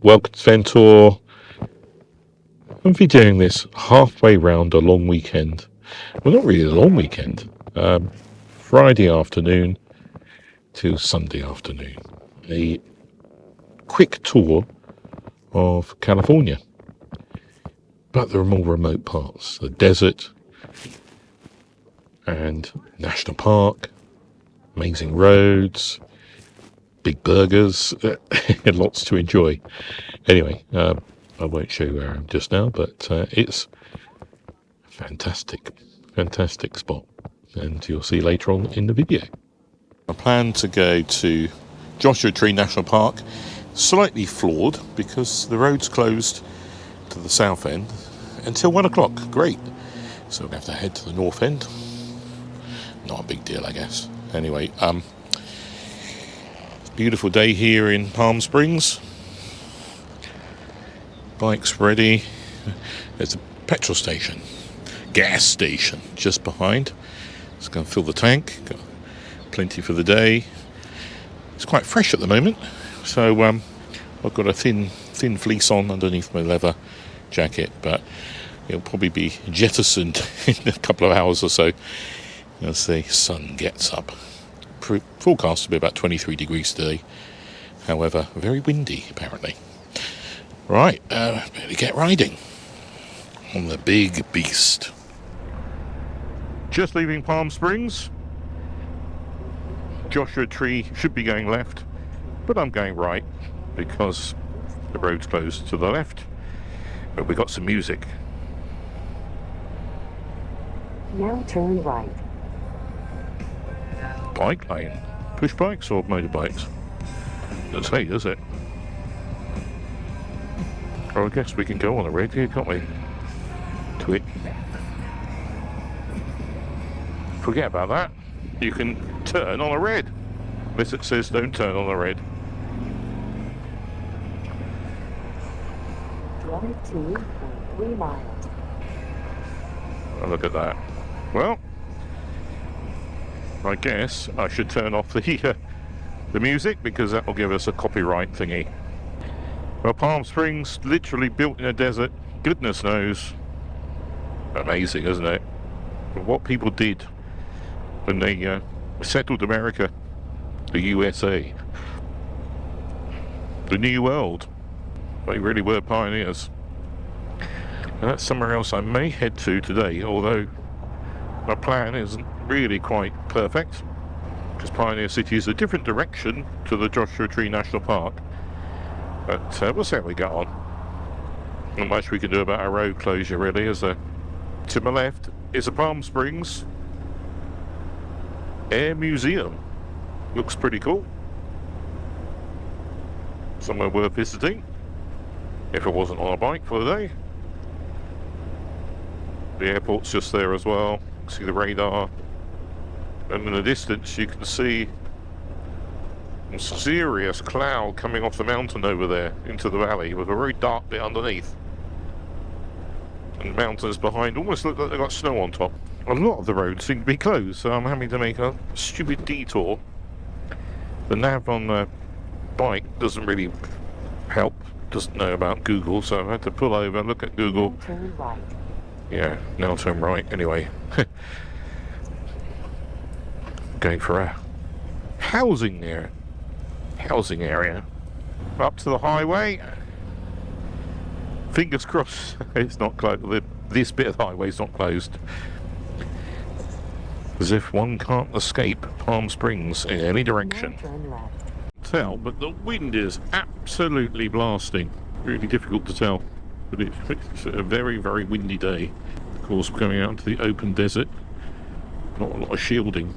welcome to Ventor. I'm videoing this halfway round a long weekend. Well, not really a long weekend. Friday afternoon to Sunday afternoon. A quick tour of California. But there are more remote parts. The desert and national park, amazing roads, big burgers, lots to enjoy. Anyway, I won't show you where I am just now, but it's a fantastic spot, and you'll see later on in the video. I plan to go to Joshua Tree National Park, slightly flawed because the road's closed to the south end until 1 o'clock. Great. So we'll have to head to the north end. Not a big deal, I guess. Anyway, beautiful day here in Palm Springs. Bike's ready. There's a petrol station, gas station just behind. Just going to fill the tank. Got plenty for the day. It's quite fresh at the moment, so I've got a thin fleece on underneath my leather jacket, but it'll probably be jettisoned in a couple of hours or so as the sun gets up. Forecast to be about 23 degrees today, however very windy apparently. Right, better get riding on the big beast. Just leaving Palm Springs. Joshua Tree should be going left, but I'm going right because the road's closed to the left. But we got some music. Now turn right. Bike lane. Push bikes or motorbikes? Doesn't say, does it? Oh, I guess we can go on a red here, can't we? To it. Forget about that. You can turn on a red. Unless it says don't turn on a red. Drive 2.3 miles. Oh, look at that. Well, I guess I should turn off the music because that will give us a copyright thingy. Well, Palm Springs, literally built in a desert. Goodness knows. Amazing, isn't it? What people did when they settled America, the USA, the New World. They really were pioneers. And that's somewhere else I may head to today, although my plan isn't really quite perfect, because Pioneer City is a different direction to the Joshua Tree National Park. But we'll see how we get on. Not much we can do about our road closure really, is there? To my left is a Palm Springs Air Museum. Looks pretty cool. Somewhere worth visiting, if I wasn't on a bike for the day. The airport's just there as well. See the radar. And in the distance you can see a serious cloud coming off the mountain over there into the valley with a very dark bit underneath. And the mountains behind almost look like they've got snow on top. A lot of the roads seem to be closed, so I'm having to make a stupid detour. The nav on the bike doesn't really help, doesn't know about Google, so I've had to pull over, look at Google. Now turn right. Yeah, now turn right anyway. Going for a housing area. Up to the highway. Fingers crossed it's not closed. This bit of the highway's not closed. As if one can't escape Palm Springs in any direction. Now turn left. Tell, but the wind is absolutely blasting. Really difficult to tell, but it's a very windy day. Of course, coming out into the open desert, not a lot of shielding.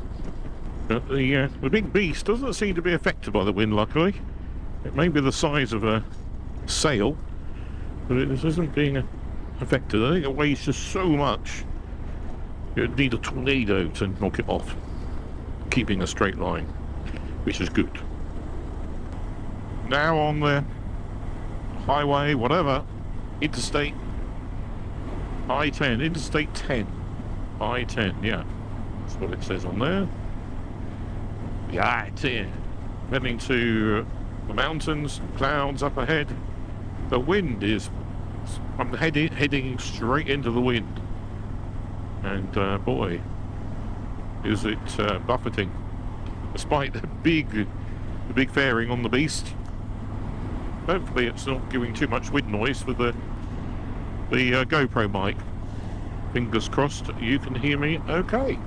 But the big beast doesn't seem to be affected by the wind, luckily. It may be the size of a sail, but it isn't being affected. I think it weighs just so much. You'd need a tornado to knock it off, keeping a straight line, which is good. Now on the highway, whatever, interstate I-10, interstate 10, I-10, yeah, that's what it says on there. The I-10, heading to the mountains, clouds up ahead, The wind is... I'm heading straight into the wind. And boy, is it buffeting. Despite the big fairing on the beast. Hopefully it's not giving too much wind noise with the GoPro mic. Fingers crossed you can hear me okay.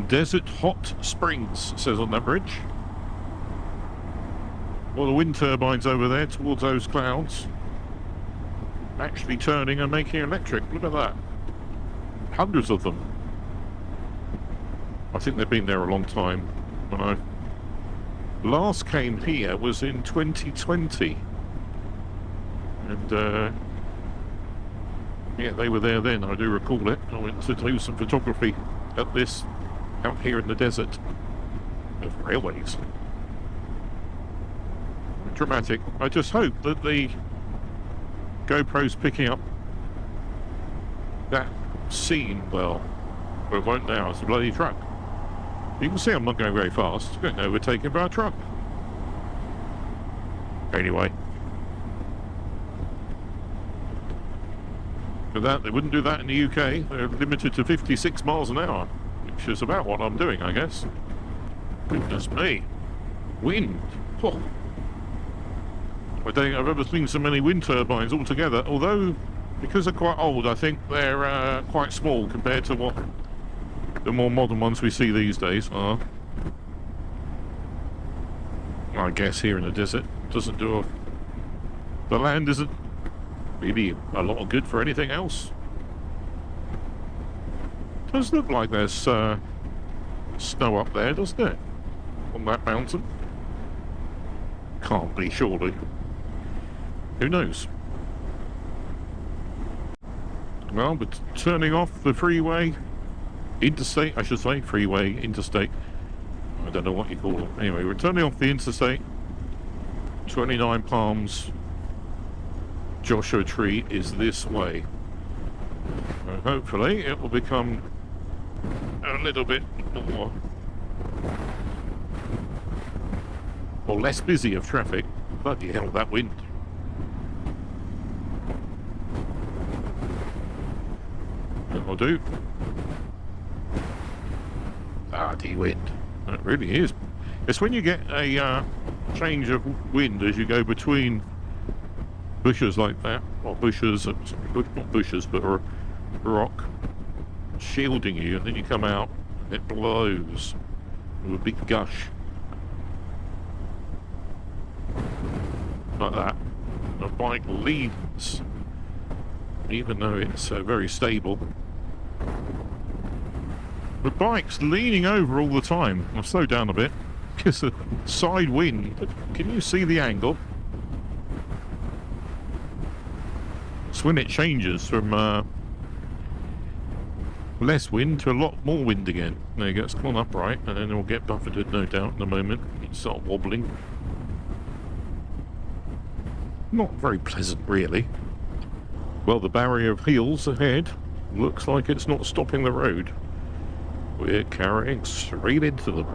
Desert Hot Springs, says on that bridge. Well, the wind turbines over there towards those clouds actually turning and making electric. Look at that. Hundreds of them. I think they've been there a long time. When I last came here was in 2020. And yeah, they were there then, I do recall it. I went to do some photography at this out here in the desert of railways. Dramatic. I just hope that the GoPro's picking up that scene well. But it won't now, it's a bloody truck. You can see I'm not going very fast. I'm getting overtaken by a truck. Anyway. For that, they wouldn't do that in the UK. They're limited to 56 miles an hour, which is about what I'm doing, I guess. Goodness me. Wind. Oh. I don't think I've ever seen so many wind turbines all together, although, because they're quite old, I think they're quite small compared to what the more modern ones we see these days are. I guess here in the desert doesn't do the land isn't really a lot of good for anything else. Does look like there's snow up there, doesn't it? On that mountain. Can't be, surely. Who knows? Well, but turning off the freeway, interstate, I should say, freeway, interstate. I don't know what you call it. Anyway, we're turning off the interstate. 29 Palms Joshua Tree is this way. And hopefully it will become a little bit more or less busy of traffic. Bloody hell, that wind. That'll do. Bloody wind. It really is. It's when you get a change of wind as you go between bushes like that, or bushes, not bushes, but a rock shielding you, and then you come out and it blows with a big gush. Like that. The bike leans, even though it's very stable. The bike's leaning over all the time. I'll slow down a bit because the side wind. Can you see the angle? It's when it changes from less wind to a lot more wind again. There you go, it's gone upright, and then it'll get buffeted, no doubt, in a moment. It start wobbling. Not very pleasant, really. Well, the barrier of hills ahead looks like it's not stopping the road. We're carrying straight into them.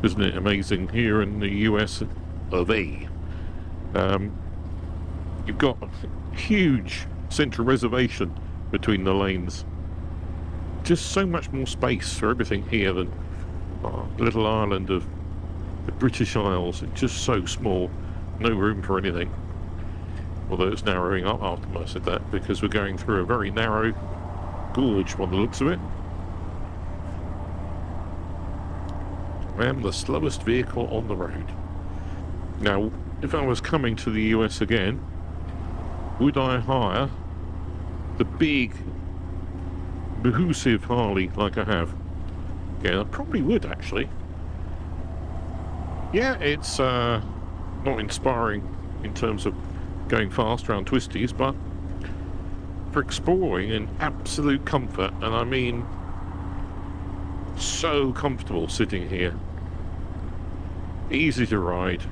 Isn't it amazing here in the US of A? You've got a huge central reservation between the lanes. Just so much more space for everything here than our little island of the British Isles. It's just so small, no room for anything. Although it's narrowing up after I said that, because we're going through a very narrow gorge by the looks of it. I am the slowest vehicle on the road. Now, if I was coming to the US again, would I hire the big, behoosive Harley like I have? Yeah, I probably would, actually. Yeah, it's not inspiring in terms of going fast around twisties, but for exploring in absolute comfort, and I mean so comfortable sitting here. Easy to ride.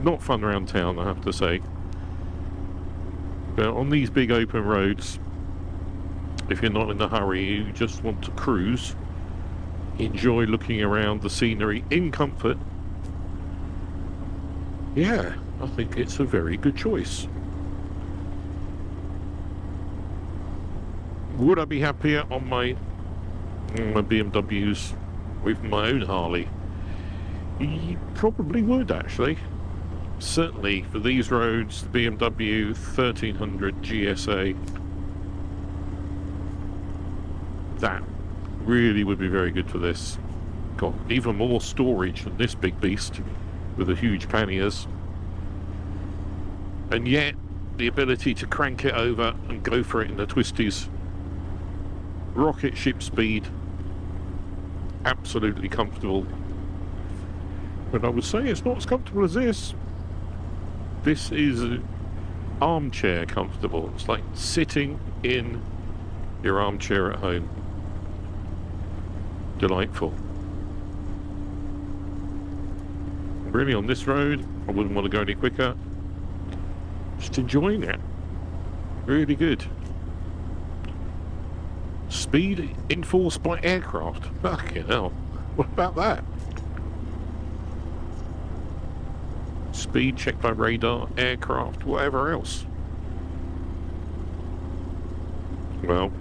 Not fun around town, I have to say. But on these big open roads, if you're not in a hurry, you just want to cruise, enjoy looking around the scenery in comfort. Yeah, I think it's a very good choice. Would I be happier on my BMWs with my own Harley? You probably would, actually. Certainly for these roads, the BMW 1300 GSA, that really would be very good for this. Got even more storage than this big beast with the huge panniers, and yet the ability to crank it over and go for it in the twisties. Rocket ship speed, absolutely comfortable. But I would say it's not as comfortable as this. This is armchair comfortable. It's like sitting in your armchair at home. Delightful. Really, on this road, I wouldn't want to go any quicker. Just enjoying it. Really good. Speed enforced by aircraft. Fucking hell. What about that? Speed checked by radar, aircraft, whatever else. Well,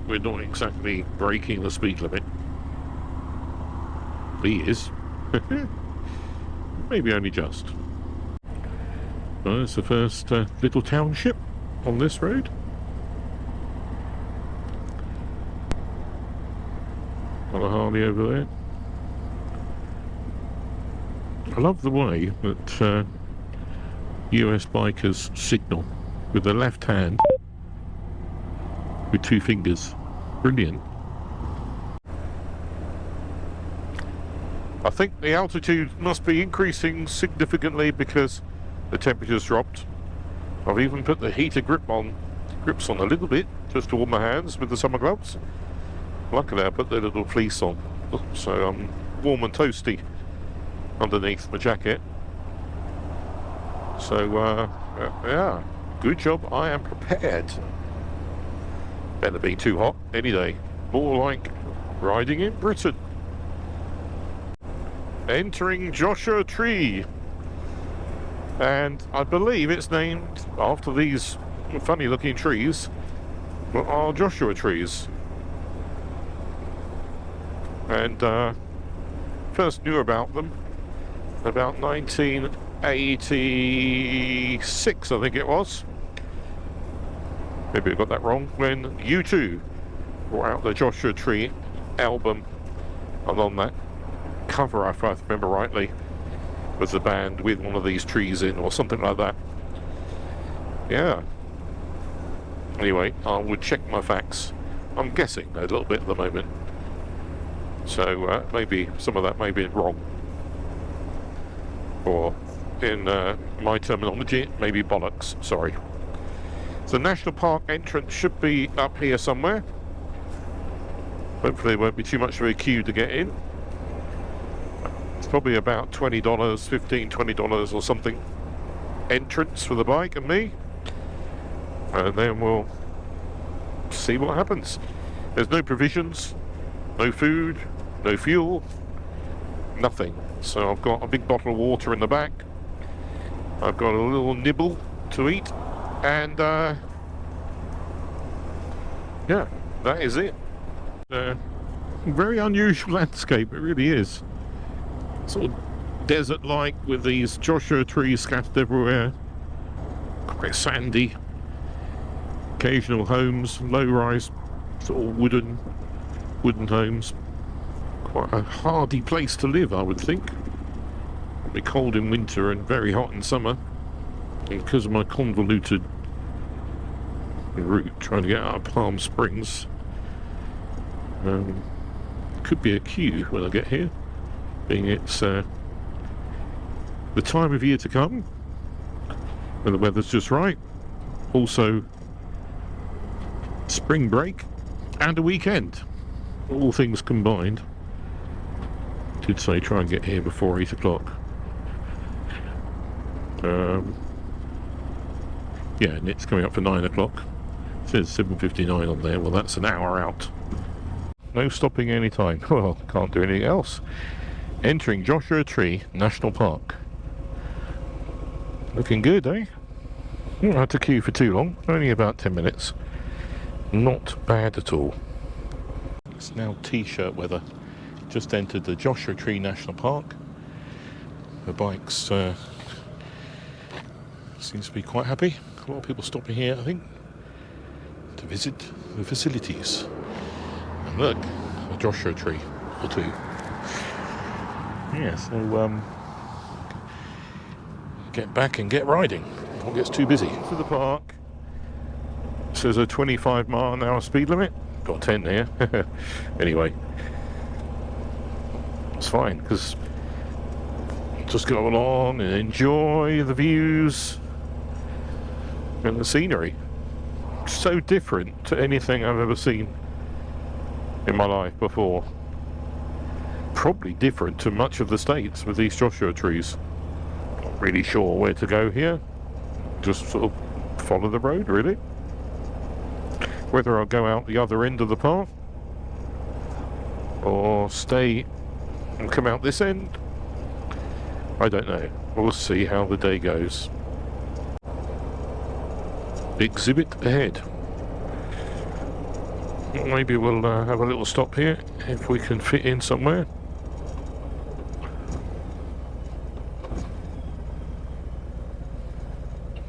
we're not exactly breaking the speed limit. He is. Maybe only just. Well, it's the first little township on this road. On a Harley over there. I love the way that US bikers signal with the left hand with 2 fingers. Brilliant. I think the altitude must be increasing significantly because the temperature's dropped. I've even put the heater grips on a little bit just to warm my hands with the summer gloves. Luckily I put the little fleece on, so I'm warm and toasty underneath my jacket. So yeah, good job, I am prepared. Better be too hot any day. More like riding in Britain. Entering Joshua Tree, and I believe it's named after these funny looking trees that are Joshua trees. And first knew about them about 1986, I think it was. Maybe I got that wrong. When U2 brought out the Joshua Tree album, and on that cover, if I remember rightly, was a band with one of these trees in, or something like that. Yeah. Anyway, I would check my facts. I'm guessing a little bit at the moment. So maybe some of that may be wrong. Or in my terminology, maybe bollocks. Sorry. The national park entrance should be up here somewhere. Hopefully there won't be too much of a queue to get in. It's probably about $20, $15, $20 or something entrance for the bike and me. And then we'll see what happens. There's no provisions, no food, no fuel, nothing. So I've got a big bottle of water in the back. I've got a little nibble to eat, and yeah, that is it. Very unusual landscape, it really is. Sort of desert-like with these Joshua trees scattered everywhere. Quite sandy. Occasional homes, low-rise, sort of wooden homes. Quite a hardy place to live, I would think. It'll be cold in winter and very hot in summer. And because of my convoluted route trying to get out of Palm Springs, could be a queue when I get here, being it's the time of year to come when the weather's just right. Also spring break and a weekend, all things combined. Did say try and get here before 8 o'clock. Yeah, and it's coming up for 9 o'clock. It says 7:59 on there. Well, that's an hour out. No stopping any time. Well, can't do anything else. Entering Joshua Tree National Park. Looking good, eh? Not had to queue for too long, only about 10 minutes. Not bad at all. It's now t-shirt weather. Just entered the Joshua Tree National Park. The bikes seems to be quite happy. A lot of people stopping here, I think, to visit the facilities. And look, a Joshua tree or two. Yeah, so get back and get riding before it gets too busy. To the park. Says a 25-mile-an-hour speed limit. Got 10 here. Anyway, it's fine because just go along and enjoy the views and the scenery. So different to anything I've ever seen in my life before. Probably different to much of the States with these Joshua trees. Not really sure where to go here. Just sort of follow the road, really. Whether I'll go out the other end of the park or stay and come out this end, I don't know. We'll see how the day goes. Exhibit ahead. Maybe we'll have a little stop here if we can fit in somewhere.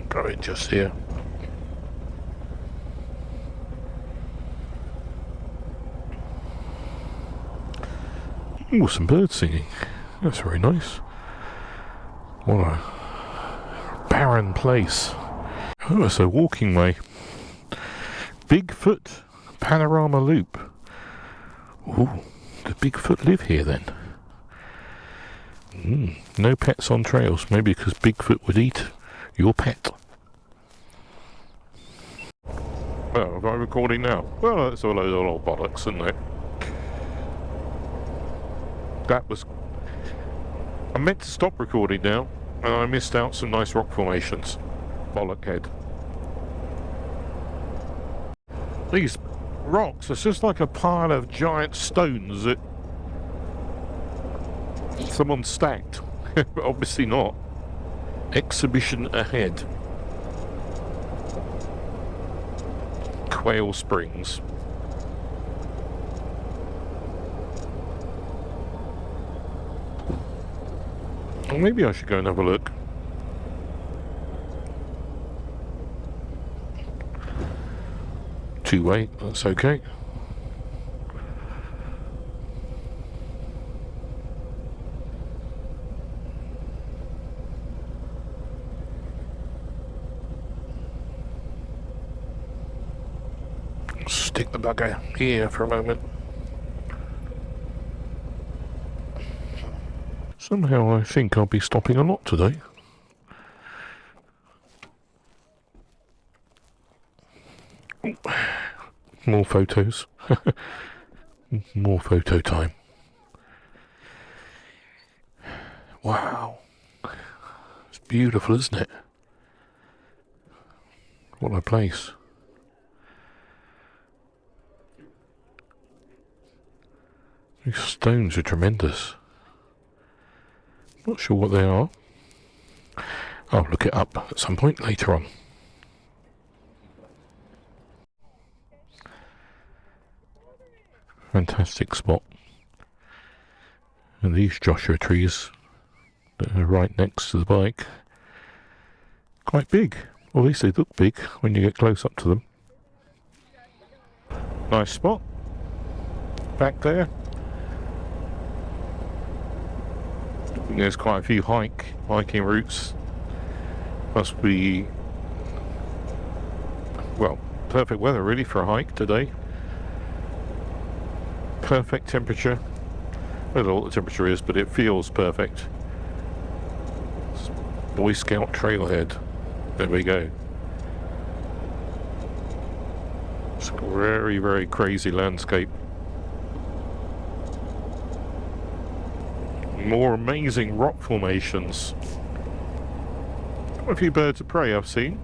Go in just here. Oh, some birds singing. That's very nice. What a barren place. Oh, it's a walking way. Bigfoot panorama loop. Ooh, do Bigfoot live here then? No pets on trails. Maybe because Bigfoot would eat your pet. Well, am I recording now? Well, that's a load of old bollocks, isn't it? That was... I meant to stop recording now, and I missed out some nice rock formations. Bollockhead. These rocks are just like a pile of giant stones that someone stacked. But obviously not. Exhibition ahead. Quail Springs. Well, maybe I should go and have a look. Two-way, that's okay. Stick the bugger here for a moment. Somehow I think I'll be stopping a lot today. More photos. More photo time. Wow. It's beautiful, isn't it? What a place. These stones are tremendous. Not sure what they are. I'll look it up at some point later on. Fantastic spot. And these Joshua trees that are right next to the bike, quite big. Or at least they look big when you get close up to them. Nice spot. Back there. There's quite a few hiking routes. Must be, well, perfect weather really for a hike today. Perfect temperature. I don't know what the temperature is, but it feels perfect. It's Boy Scout trailhead. There we go. It's a very, very crazy landscape. More amazing rock formations. Quite a few birds of prey I've seen.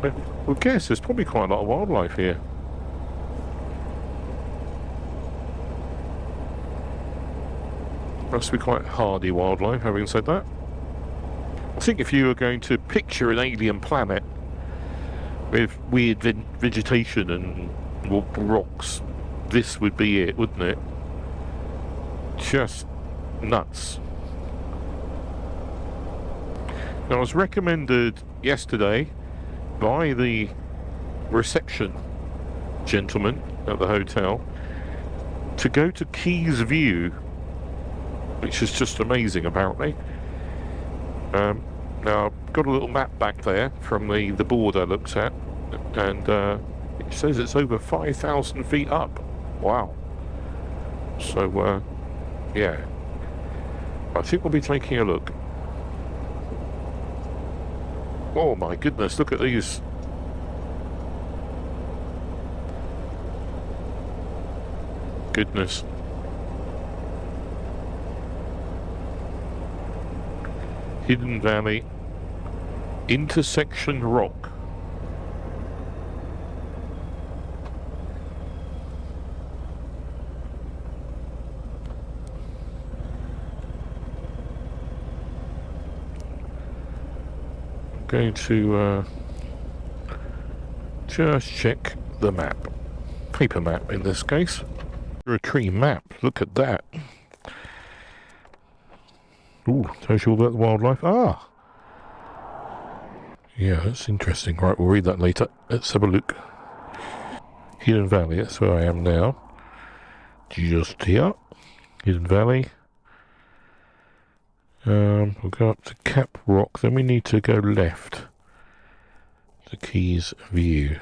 I would guess there's probably quite a lot of wildlife here. Must be quite hardy wildlife, having said that. think if you were going to picture an alien planet with weird vegetation and rocks, this would be it, wouldn't it? Just nuts. Now, I was recommended yesterday by the reception gentleman at the hotel to go to Keys View, which is just amazing apparently. Now I've got a little map back there from the board I looked at, and it says it's over 5,000 feet up. Wow. So yeah, I think we'll be taking a look. Oh my goodness, look at these. Goodness. Hidden Valley, Intersection Rock. I'm going to just check the map. Paper map in this case. A tree map, look at that. Ooh, tells you all about the wildlife. Ah! Yeah, that's interesting. Right, we'll read that later. Let's have a look. Hidden Valley, that's where I am now. Just here. Hidden Valley. We'll go up to Cap Rock, then we need to go left to Keys View.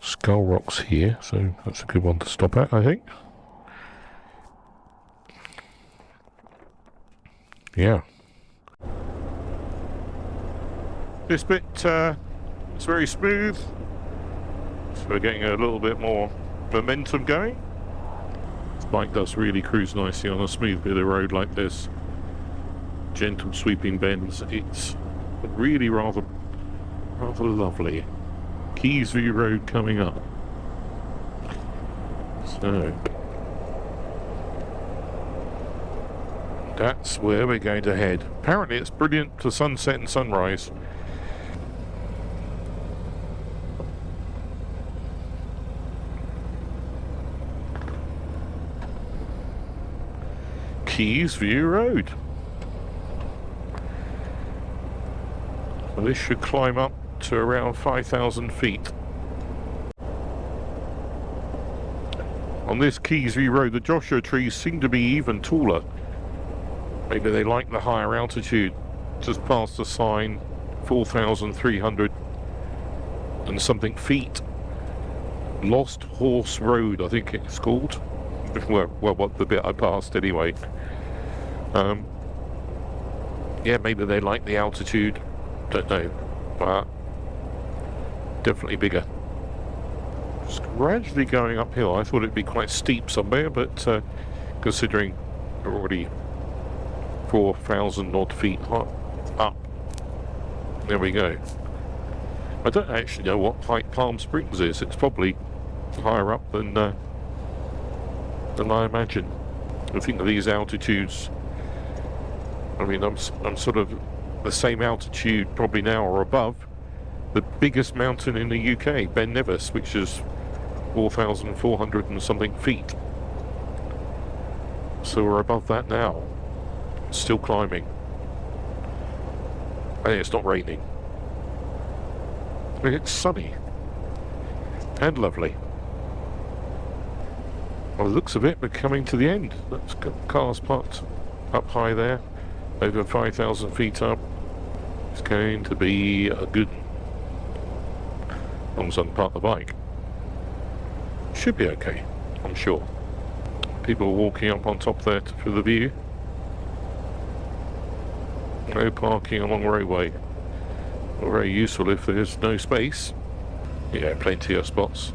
Skull Rock's here, so that's a good one to stop at, I think. Yeah. This bit it's very smooth, so we're getting a little bit more momentum going. This bike does really cruise nicely on a smooth bit of road like this. Gentle sweeping bends. It's really rather lovely. Keys View Road coming up. So that's where we're going to head. Apparently it's brilliant for sunset and sunrise. Keys View Road. So this should climb up to around 5,000 feet. On this Keys View Road, the Joshua trees seem to be even taller. Maybe they like the higher altitude. Just past the sign, 4,300 and something feet. Lost Horse Road, I think it's called. Well, what the bit I passed anyway. Yeah, maybe they like the altitude. Don't know, but definitely bigger. Just gradually going uphill. I thought it'd be quite steep somewhere, but considering we're already 4,000 odd feet up, there we go. I don't actually know what height Palm Springs is. It's probably higher up than I imagine. I think of these altitudes, I mean, I'm sort of the same altitude probably now or above the biggest mountain in the UK, Ben Nevis, which is 4,400 and something feet. So we're above that now. Still climbing. And it's not raining. I mean, it's sunny and lovely. By the looks of it, we're coming to the end. That's got cars parked up high there, over 5,000 feet up. It's going to be a good, as long as I can park the bike. Should be okay, I'm sure. People are walking up on top there for the view. No parking along the roadway. Not very useful if there's no space. Yeah, plenty of spots.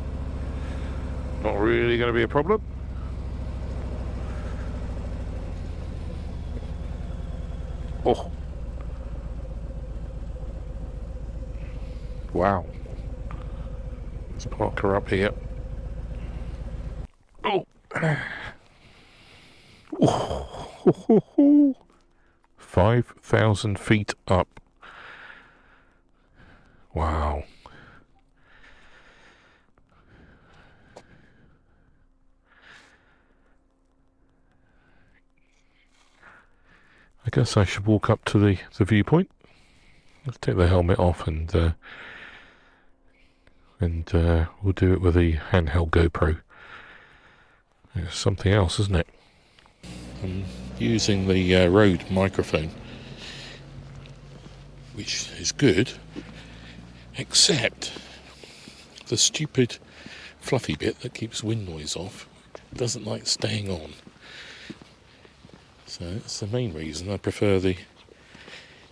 Not really going to be a problem. Oh. Wow. Let's park her up here. Oh. Oh. 5,000 feet up. Wow. I guess I should walk up to the viewpoint. Let's take the helmet off and we'll do it with the handheld GoPro. It's something else, isn't it? I'm using the Rode microphone, which is good, except the stupid fluffy bit that keeps wind noise off doesn't like staying on. So that's the main reason I prefer the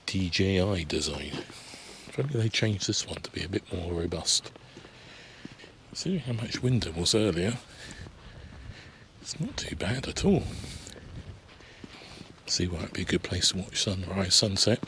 DJI design. If only they changed this one to be a bit more robust. Considering how much wind there was earlier, it's not too bad at all. See why it'd be a good place to watch sunrise, sunset.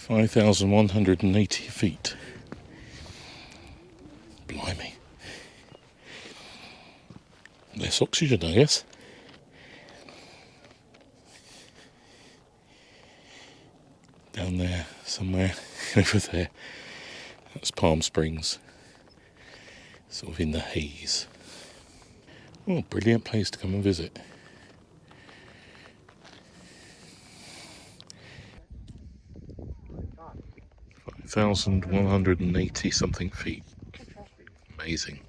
$5,180 feet. Blimey. Less oxygen, I guess. Down there, somewhere over there. That's Palm Springs. Sort of in the haze. Oh, brilliant place to come and visit. $5,180 something feet. Amazing.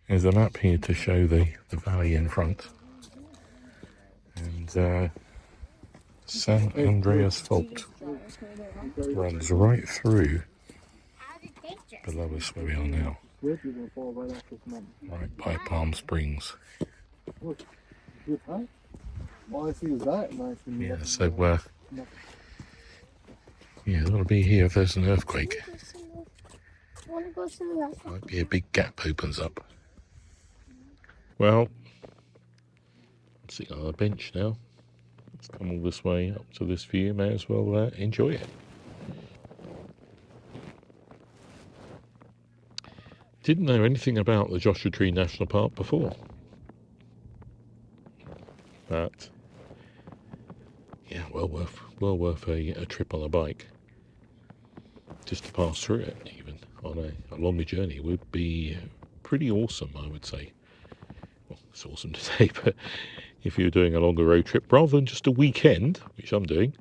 There's a map here to show the valley in front. And San Andreas Fault runs right through below us where we are now. Right by Palm Springs. Yeah, so yeah, it'll be here if there's an earthquake. Might be a big gap opens up. Well, I'm sitting on a bench now. Let's come all this way up to this view. May as well enjoy it. Didn't know anything about the Joshua Tree National Park before, but yeah, well worth a trip on a bike. Just to pass through it, even on a longer journey, would be pretty awesome, I would say. Well, it's awesome to say, but if you're doing a longer road trip rather than just a weekend, which I'm doing,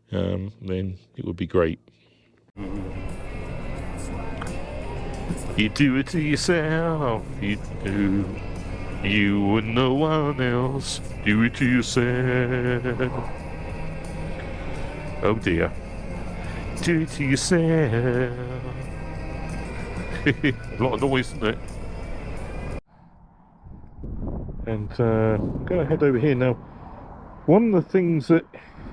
then it would be great. You do it to yourself, you do. You and no one else. Do it to yourself. Oh dear. Do it to yourself. A lot of noise, isn't it? And I'm going to head over here now. One of the things that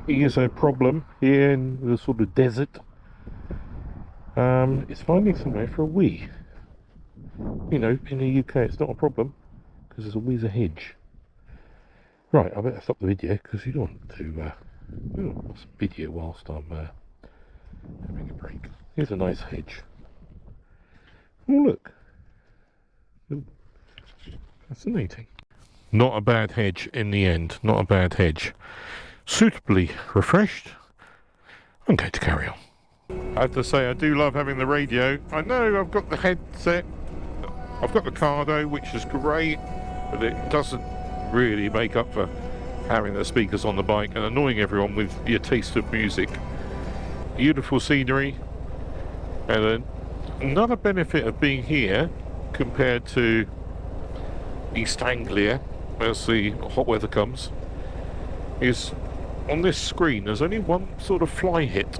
is a problem here in the sort of desert is finding somewhere for a wee. You know, in the UK it's not a problem because there's always a hedge. Right, I better stop the video because you don't want to video whilst I'm having a break. Here's a nice hedge. Oh look. Ooh. Fascinating. Not a bad hedge in the end. Not a bad hedge. Suitably refreshed. I'm going to carry on. I have to say I do love having the radio. I know I've got the headset. I've got the Cardo, which is great, but it doesn't really make up for having the speakers on the bike and annoying everyone with your taste of music. Beautiful scenery, and then another benefit of being here compared to East Anglia as the hot weather comes is on this screen there's only one sort of fly hit,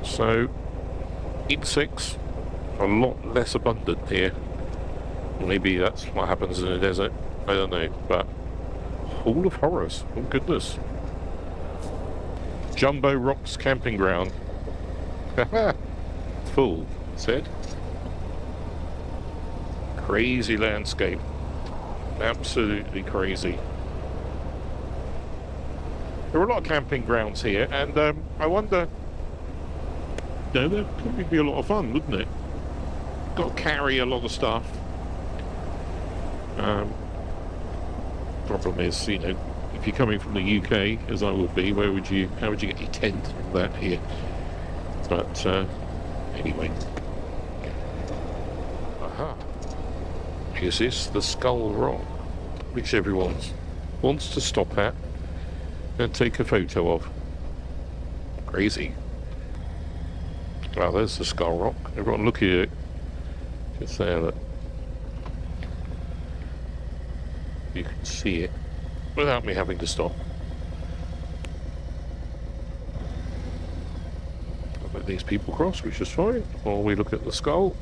so insects are a lot less abundant here. Maybe that's what happens in the desert, I don't know, but Hall of Horrors, oh goodness. Jumbo Rocks camping ground. Full, said. Crazy landscape. Absolutely crazy. There are a lot of camping grounds here, and I wonder, there could be a lot of fun, wouldn't it? Got to carry a lot of stuff. Problem is, you know, if you're coming from the UK, as I would be, how would you get your tent and that here? But anyway. Aha. Is this the Skull Rock, which everyone wants to stop at and take a photo of? Crazy. Well, there's the Skull Rock. Everyone look at it. Just there, look. You can see it without me having to stop. I'll let these people cross, which is fine, while we look at the skull.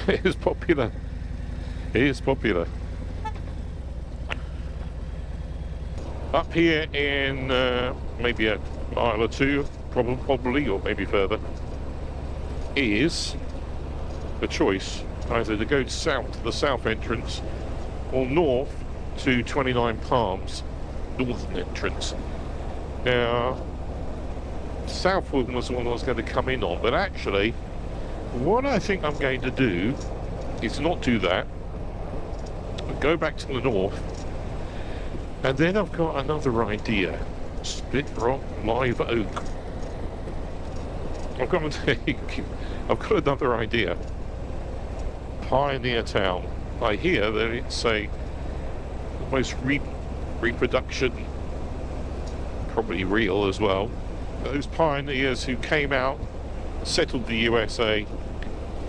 It is popular. It is popular. Up here in maybe a mile or two, probably, or maybe further, is the choice either to go south to the south entrance or north to 29 Palms, northern entrance. Now, south one was the one I was going to come in on, but actually, what I think I'm going to do is not do that, but go back to the north, and then I've got another idea. Split Rock Live Oak. I've got another idea. Pioneer Town. I hear that it's a almost reproduction, probably real as well. Those pioneers who came out, settled the USA,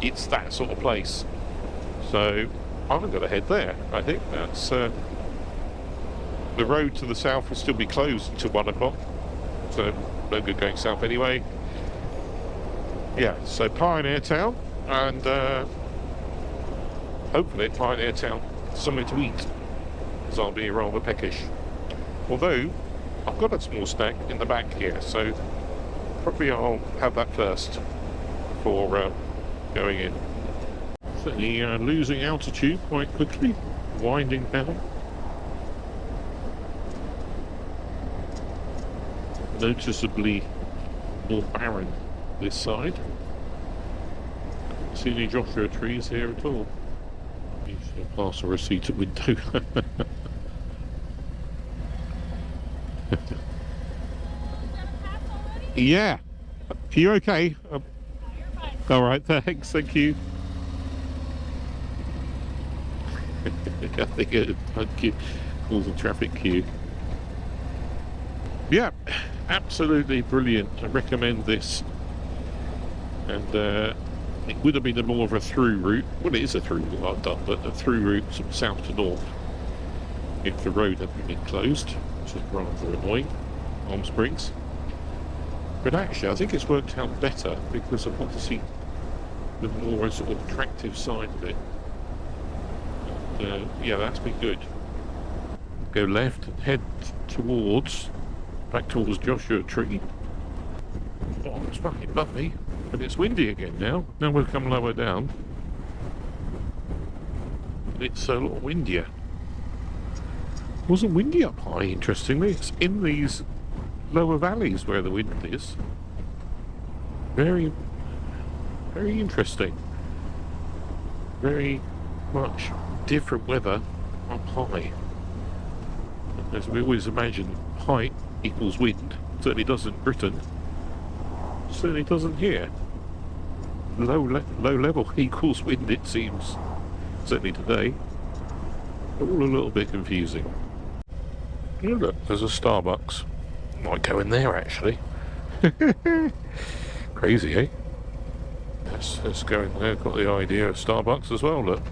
it's that sort of place. So I'm going to head there. I think that's the road to the south will still be closed until 1 o'clock, so no good going south anyway. Yeah, so Pioneer Town, and hopefully at Pioneer Town somewhere to eat, because I'll be rather peckish. Although I've got a small snack in the back here, so probably I'll have that first before going in. Certainly losing altitude quite quickly, winding down. Noticeably more barren this side. Don't see any Joshua trees here at all. You should pass a receipt at window. Yeah. Are you okay? All right, thanks. Thank you. I think it calls a traffic queue. Yeah, absolutely brilliant. I recommend this. And it would have been more of a through route. Well, it is a through route I've done, but a through route from south to north if the road hadn't been closed, which is rather annoying. Palm Springs. But actually, I think it's worked out better because I've got to see the more sort of attractive side of it. And, yeah, that's been good. Go left and head towards, back towards Joshua Tree. Oh, it's fucking lovely. But it's windy again now. Now we've come lower down. It's a lot windier. It wasn't windy up high, interestingly. It's in these lower valleys where the wind is. Very, very interesting. Very much different weather up high. As we always imagine, height equals wind. Certainly doesn't in Britain. Certainly doesn't here. Low level equals wind, it seems. Certainly today. All a little bit confusing. Oh, look, there's a Starbucks. Might go in there actually. Crazy, eh? Let's go in there. Got the idea of Starbucks as well, look.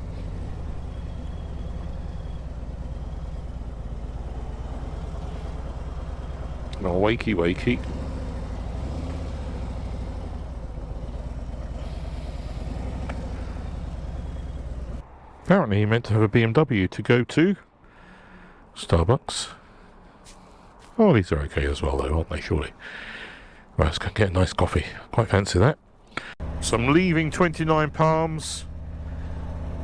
Oh, wakey wakey. Apparently he meant to have a BMW to go to Starbucks. Oh, these are okay as well, though, aren't they, surely? Right, let's go get a nice coffee. Quite fancy that. So I'm leaving 29 Palms.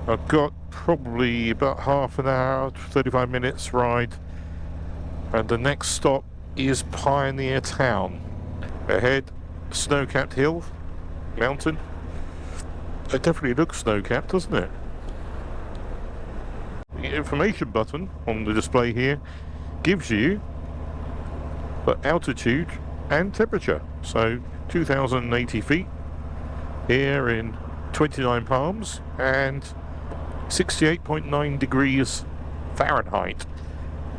I've got probably about half an hour, 35 minutes ride. And the next stop is Pioneer Town. Ahead, snow-capped hill, mountain. It definitely looks snow-capped, doesn't it? The information button on the display here gives you the altitude and temperature. So 2,080 feet here in 29 Palms and 68.9 degrees Fahrenheit,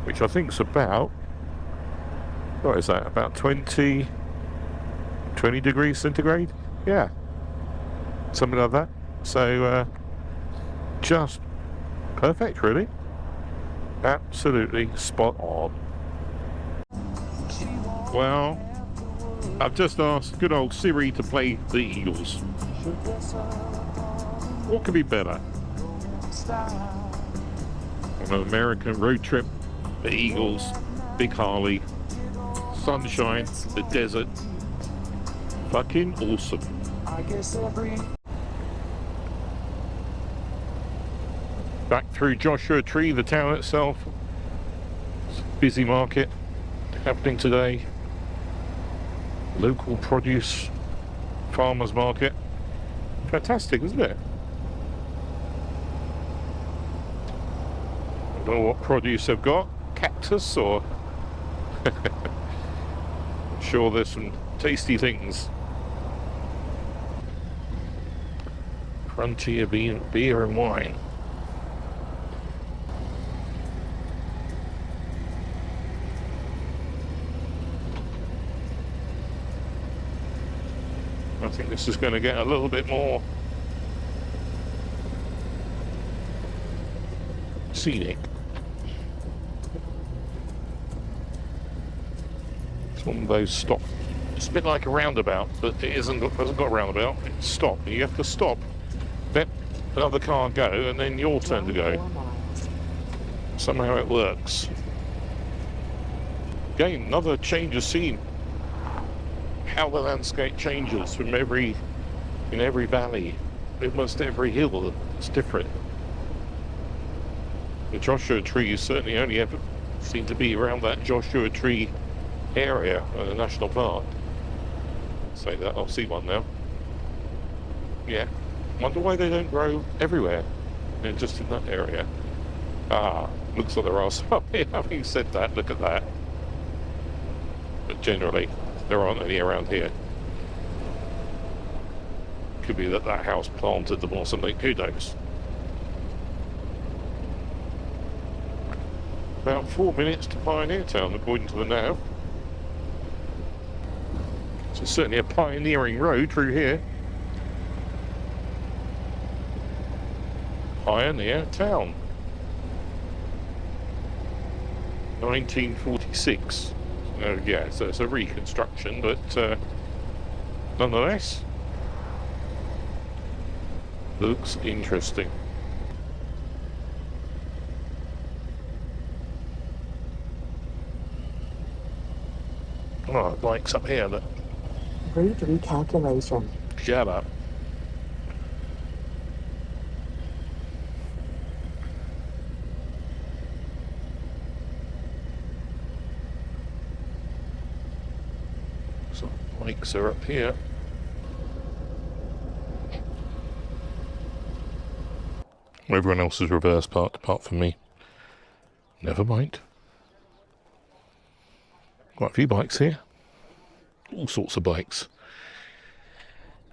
which I think is about, what is that, about 20 degrees centigrade? Yeah, something like that. So just perfect, really. Absolutely spot on. Well, I've just asked good old Siri to play the Eagles. What could be better? On an American road trip, the Eagles, Big Harley, sunshine, the desert. Fucking awesome. Back through Joshua Tree, the town itself. It's a busy market happening today. Local produce farmers market. Fantastic, isn't it? I don't know what produce they've got. Cactus or I'm sure there's some tasty things. Frontier beer and wine. I think this is going to get a little bit more scenic. It's one of those stop. It's a bit like a roundabout, but it hasn't got a roundabout. It's stop. You have to stop, let another car go, and then your turn to go. Somehow it works. Again, another change of scene. How the landscape changes in every valley, almost every hill. It's different. The Joshua Tree certainly only ever seem to be around that Joshua Tree area of the national park. Say that, I'll see one now. Yeah, wonder why they don't grow everywhere, just in that area. Ah, looks like there are some here. Having said that, look at that. But generally, there aren't any around here. Could be that house planted them or something, who knows. About 4 minutes to Pioneer Town, according to the nav. So it's certainly a pioneering road through here. Pioneer Town. 1946. Yeah, so it's a reconstruction, but nonetheless, looks interesting. Oh, bike's up here, look. Route recalculation. Shut up. So bikes are up here. Everyone else is reverse parked apart from me. Never mind. Quite a few bikes here. All sorts of bikes.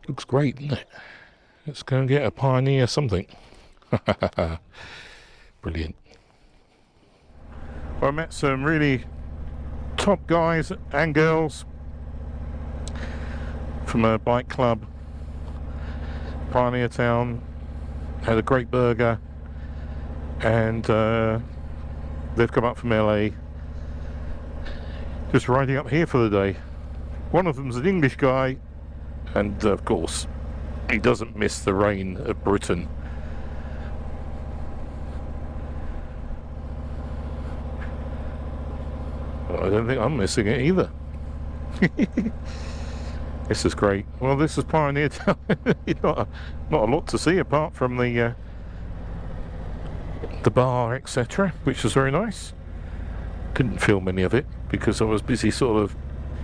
Looks great, doesn't it? Let's go and get a Pioneer something. Brilliant. Well, I met some really top guys and girls from a bike club, Pioneer Town. Had a great burger, and they've come up from LA, just riding up here for the day. One of them's an English guy, and of course he doesn't miss the rain of Britain. But I don't think I'm missing it either. This is great. Well, this is Pioneer Town. not a lot to see apart from the bar, etc., which was very nice. Couldn't film any of it because I was busy sort of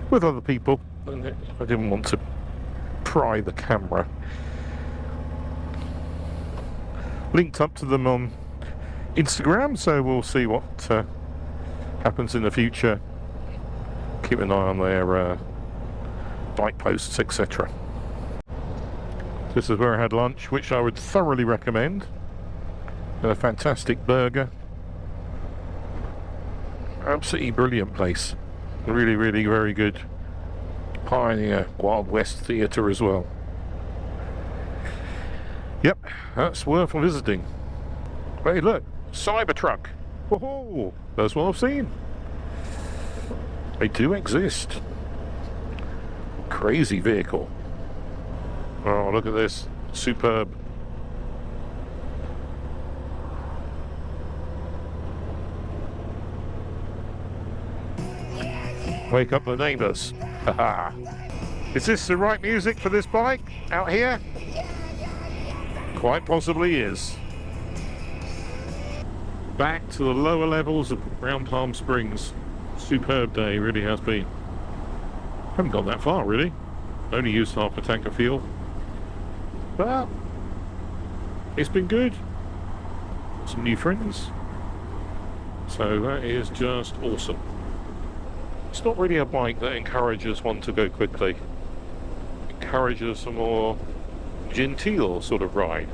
with other people, and I didn't want to pry the camera. Linked up to them on Instagram, so we'll see what happens in the future. Keep an eye on their bike posts, etc. This is where I had lunch, which I would thoroughly recommend. And a fantastic burger. Absolutely brilliant place. Really, really very good. Pioneer Wild West Theatre as well. Yep, that's worth visiting. Hey, look, Cybertruck. Whoa, that's what I've seen. They do exist. Crazy vehicle. Oh, look at this. Superb. Wake up the neighbours. Haha. Is this the right music for this bike out here? Quite possibly is. Back to the lower levels of around Palm Springs. Superb day, really has been. Haven't gone that far really. Only used half a tank of fuel. But it's been good. Some new friends. So that is just awesome. It's not really a bike that encourages one to go quickly. It encourages a more genteel sort of ride,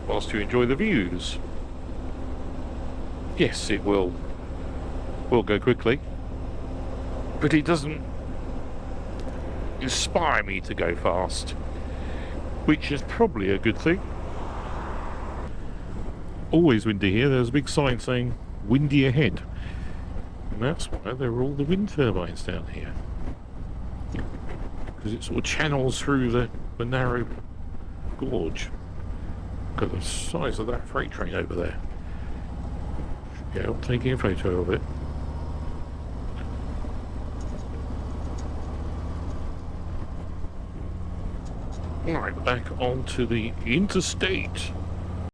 whilst you enjoy the views. Yes, it will go quickly, but it doesn't inspire me to go fast, which is probably a good thing. Always windy here. There's a big sign saying windy ahead, and that's why there are all the wind turbines down here, because it sort of channels through the narrow gorge. Look at the size of that freight train over there. Yeah, I'm taking a photo of it. Right, back onto the interstate.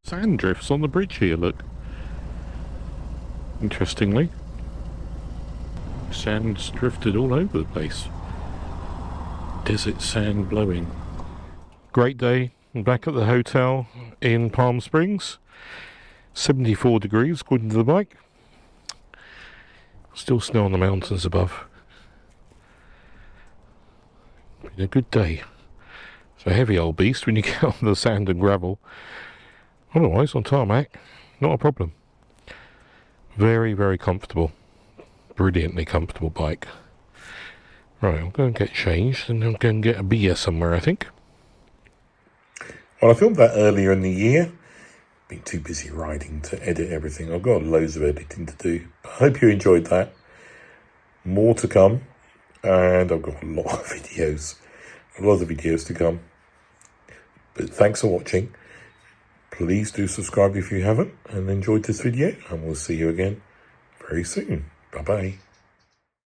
Sand drifts on the bridge here, look. Interestingly. Sand's drifted all over the place. Desert sand blowing. Great day. I'm back at the hotel in Palm Springs. 74 degrees according to the bike. Still snow on the mountains above. Been a good day. It's a heavy old beast when you get on the sand and gravel. Otherwise, on tarmac, not a problem. Very, very comfortable. Brilliantly comfortable bike. Right, I'll go and get changed and I'll go and get a beer somewhere, I think. Well, I filmed that earlier in the year. Been too busy riding to edit everything. I've got loads of editing to do. I hope you enjoyed that. More to come. And I've got a lot of videos. A lot of videos to come. But thanks for watching. Please do subscribe if you haven't and enjoyed this video. And we'll see you again very soon. Bye-bye.